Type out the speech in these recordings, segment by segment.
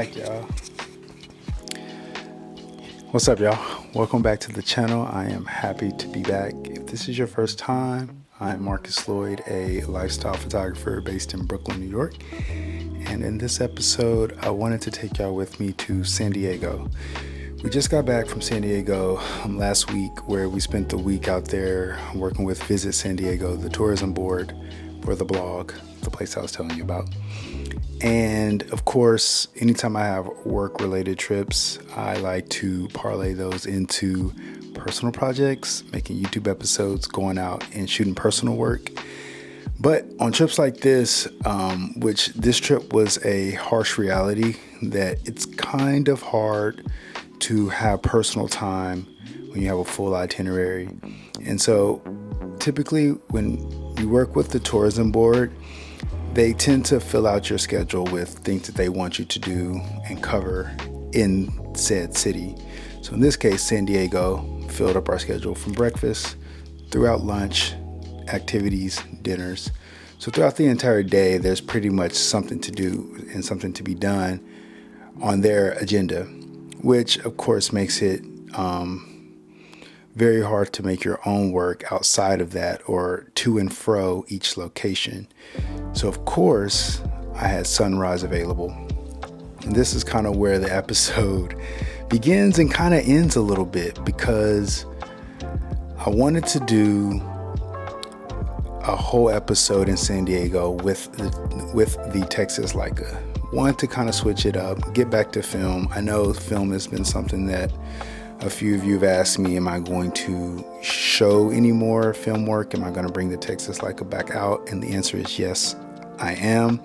back, y'all. What's up, y'all? Welcome back to the channel. I am happy to be back. If this is your first time, I'm Marcus Lloyd, a lifestyle photographer based in Brooklyn, New York. And in this episode, I wanted to take y'all with me to San Diego. We just got back from San Diego last week, where we spent the week out there working with Visit San Diego, the tourism board for the blog, the place I was telling you about. And of course, anytime I have work-related trips, I like to parlay those into personal projects, making YouTube episodes, going out and shooting personal work. But on trips like this, which this trip was a harsh reality, that it's kind of hard to have personal time when you have a full itinerary. And so typically when you work with the tourism board, they tend to fill out your schedule with things that they want you to do and cover in said city. So in this case, San Diego filled up our schedule from breakfast, throughout lunch, activities, dinners. So throughout the entire day, there's pretty much something to do and something to be done on their agenda, which of course makes it very hard to make your own work outside of that or to and fro each location. So of course, I had sunrise available. And this is kind of where the episode begins and kind of ends a little bit, because I wanted to do a whole episode in San Diego with the Texas Leica. Wanted to kind of switch it up, get back to film. I know film has been something that a few of you have asked me, am I going to show any more film work? Am I going to bring the Texas Leica back out? And the answer is yes, I am.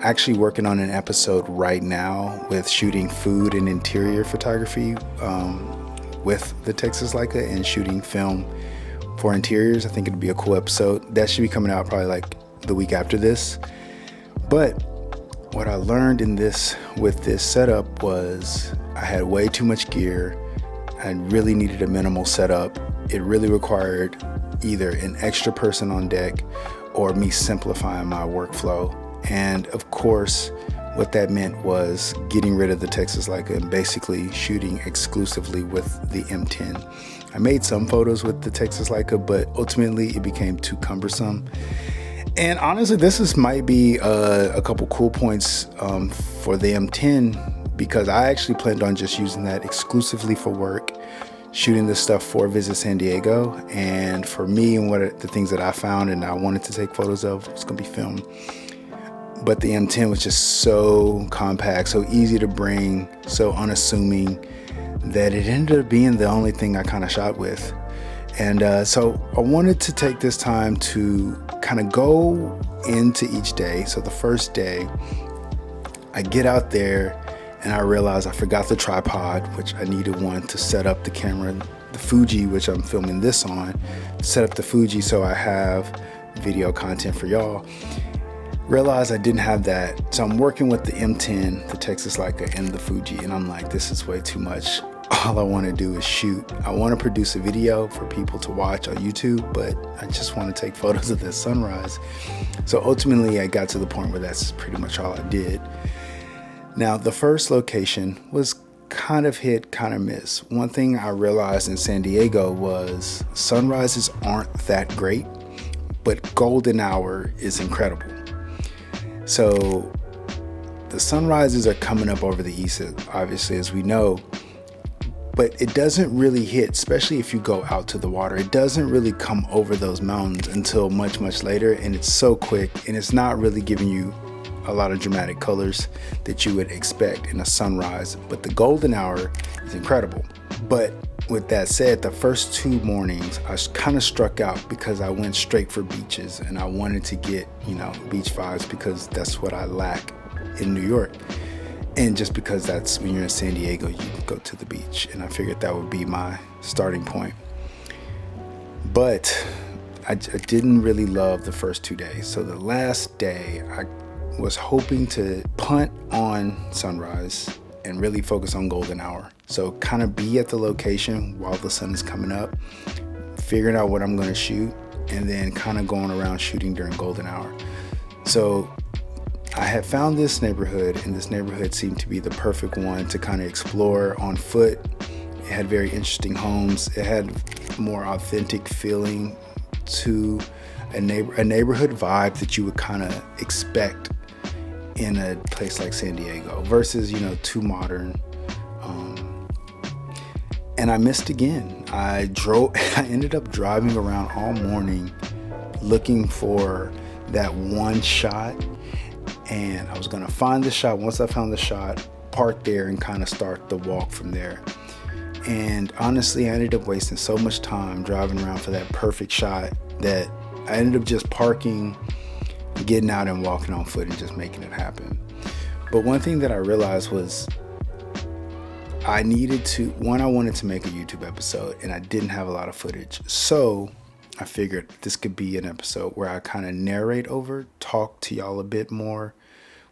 Actually working on an episode right now with shooting food and interior photography with the Texas Leica and shooting film for interiors. I think it'd be a cool episode. That should be coming out probably like the week after this. But what I learned with this setup was I had way too much gear. I really needed a minimal setup. It really required either an extra person on deck or me simplifying my workflow. And of course, what that meant was getting rid of the Texas Leica and basically shooting exclusively with the M10. I made some photos with the Texas Leica, but ultimately it became too cumbersome. And honestly, might be a couple cool points for the M10, because I actually planned on just using that exclusively for work, shooting this stuff for Visit San Diego. And for me, and the things that I found and I wanted to take photos of was going to be film. But the M10 was just so compact, so easy to bring, so unassuming, that it ended up being the only thing I kind of shot with. And so I wanted to take this time to kind of go into each day. So the first day, I get out there and I realized I forgot the tripod, which I needed one to set up the camera, the Fuji, which I'm filming this on, set up the Fuji so I have video content for y'all. Realized I didn't have that. So I'm working with the M10, the Texas Leica, and the Fuji, and I'm like, this is way too much. All I want to do is shoot. I want to produce a video for people to watch on YouTube, but I just want to take photos of this sunrise. So ultimately, I got to the point where that's pretty much all I did. Now, the first location was kind of hit, kind of miss. One thing I realized in San Diego was sunrises aren't that great, but golden hour is incredible. So the sunrises are coming up over the east, obviously, as we know, but it doesn't really hit, especially if you go out to the water. It doesn't really come over those mountains until much, much later, and it's so quick, and it's not really giving you a lot of dramatic colors that you would expect in a sunrise. But the golden hour is incredible. But with that said, the first 2 mornings I kind of struck out because I went straight for beaches, and I wanted to get, beach vibes, because that's what I lack in New York. And just because that's when you're in San Diego, you go to the beach, and I figured that would be my starting point. But I didn't really love the first 2 days. So the last day, I was hoping to punt on sunrise and really focus on golden hour. So kind of be at the location while the sun is coming up, figuring out what I'm going to shoot, and then kind of going around shooting during golden hour. So I had found this neighborhood, and this neighborhood seemed to be the perfect one to kind of explore on foot. It had very interesting homes. It had more authentic feeling to a neighborhood vibe that you would kind of expect in a place like San Diego versus, too modern. And I missed again. I ended up driving around all morning looking for that one shot, and I was gonna find the shot. Once I found the shot, park there and kind of start the walk from there. And honestly, I ended up wasting so much time driving around for that perfect shot that I ended up just parking, getting out and walking on foot and just making it happen. But one thing that I realized was I wanted to make a YouTube episode, and I didn't have a lot of footage. So I figured this could be an episode where I kind of narrate over, talk to y'all a bit more,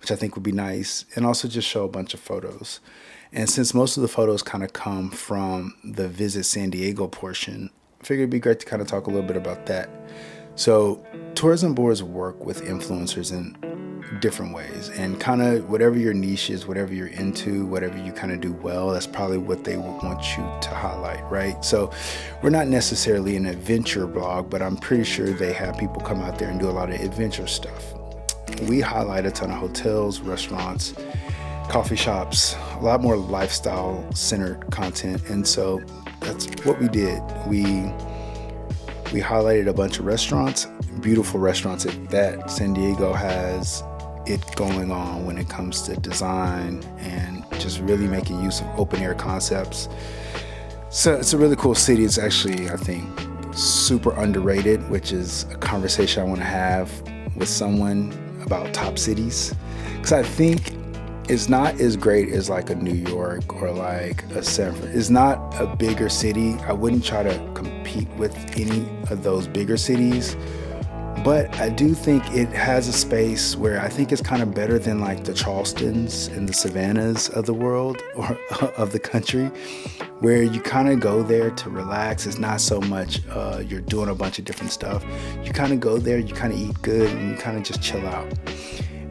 which I think would be nice, and also just show a bunch of photos. And since most of the photos kind of come from the Visit San Diego portion, I figured it'd be great to kind of talk a little bit about that. So tourism boards work with influencers in different ways, and kind of whatever your niche is, whatever you're into, whatever you kind of do well, that's probably what they would want you to highlight, right? So we're not necessarily an adventure blog, but I'm pretty sure they have people come out there and do a lot of adventure stuff. We highlight a ton of hotels, restaurants, coffee shops, a lot more lifestyle centered content. And so that's what we did. We highlighted a bunch of restaurants, beautiful restaurants at that. San Diego has it going on when it comes to design and just really making use of open air concepts. So it's a really cool city. It's actually, I think, super underrated, which is a conversation I want to have with someone about top cities. Because I think it's not as great as like a New York or like a San Francisco. It's not a bigger city. I wouldn't try to compete with any of those bigger cities. But I do think it has a space where I think it's kind of better than like the Charlestons and the Savannahs of the world or of the country, where you kind of go there to relax. It's not so much you're doing a bunch of different stuff. You kind of go there, you kind of eat good, and you kind of just chill out.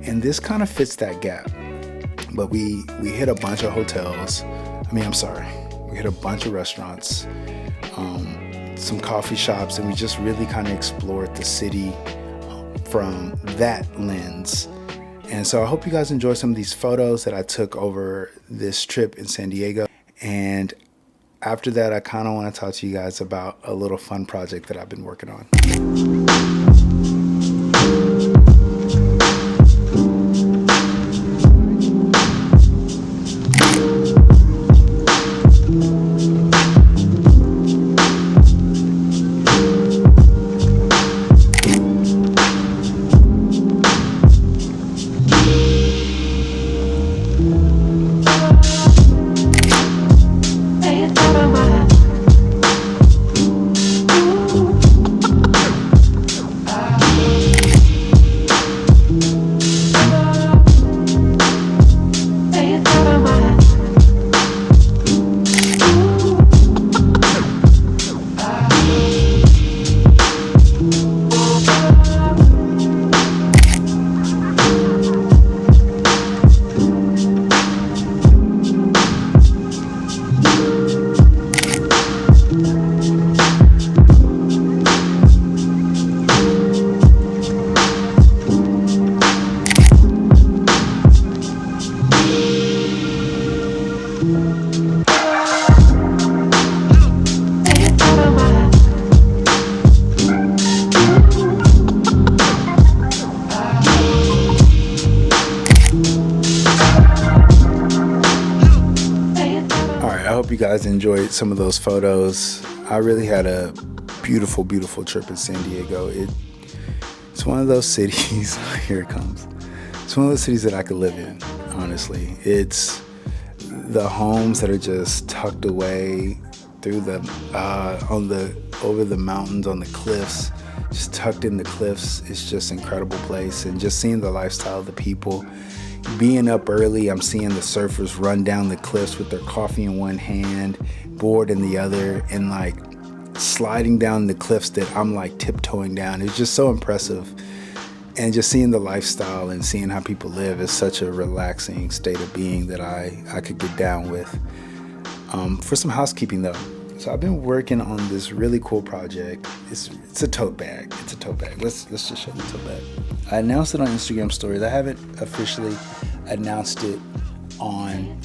And this kind of fits that gap. But we hit a bunch of hotels. We hit a bunch of restaurants, some coffee shops, and we just really kind of explored the city from that lens. And so I hope you guys enjoy some of these photos that I took over this trip in San Diego. And after that, I kind of want to talk to you guys about a little fun project that I've been working on. hope you guys enjoyed some of those photos. I really had a beautiful, beautiful trip in San Diego. It's one of those cities, here it comes. It's one of those cities that I could live in, honestly. It's the homes that are just tucked away through over the mountains, on the cliffs, just tucked in the cliffs. It's just an incredible place. And just seeing the lifestyle of the people. Being up early, I'm seeing the surfers run down the cliffs with their coffee in one hand, board in the other, and like sliding down the cliffs that I'm like tiptoeing down. It's just so impressive. And just seeing the lifestyle and seeing how people live is such a relaxing state of being that I could get down with. For some housekeeping though, so I've been working on this really cool project. It's a tote bag. It's a tote bag. Let's just show the tote bag. I announced it on Instagram stories. I haven't officially announced it on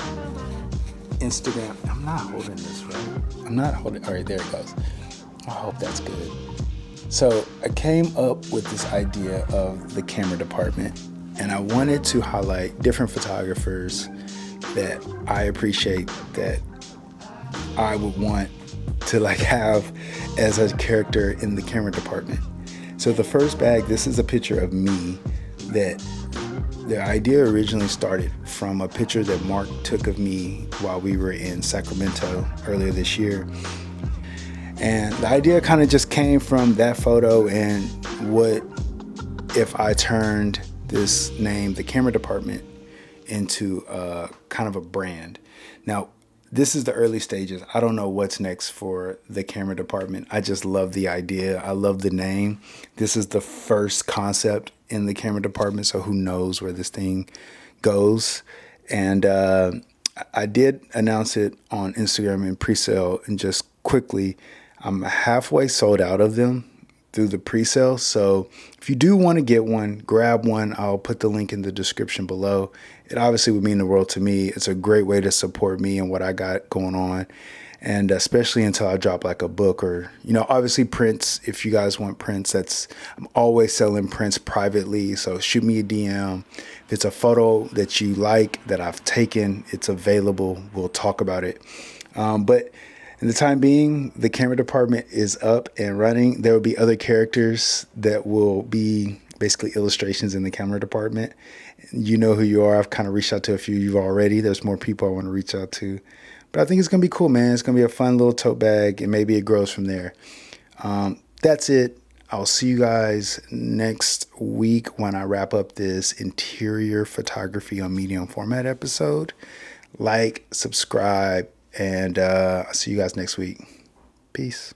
Instagram. I'm not holding this right. I'm not holding. All right, there it goes. I hope that's good. So I came up with this idea of the camera department, and I wanted to highlight different photographers that I appreciate that I would want to like have as a character in the camera department. So the first bag, this is a picture of me that the idea originally started from a picture that Mark took of me while we were in Sacramento earlier this year. And the idea kind of just came from that photo and what if I turned this name, the camera department, into kind of a brand. Now, this is the early stages. I don't know what's next for the camera department. I just love the idea. I love the name. This is the first concept in the camera department, so who knows where this thing goes. And I did announce it on Instagram in pre-sale, and just quickly, I'm halfway sold out of them through the pre-sale. So if you do want to get one, grab one. I'll put the link in the description below. It obviously would mean the world to me. It's a great way to support me and what I got going on. And especially until I drop like a book or, obviously prints. If you guys want prints, I'm always selling prints privately. So shoot me a DM. If it's a photo that you like that I've taken, it's available. We'll talk about it. But in the time being, the camera department is up and running. There will be other characters that will be basically illustrations in the camera department. You know who you are. I've kind of reached out to a few of you already. There's more people I want to reach out to. But I think it's going to be cool, man. It's going to be a fun little tote bag, and maybe it grows from there. That's it. I'll see you guys next week when I wrap up this interior photography on medium format episode. Like, subscribe, and I'll see you guys next week. Peace.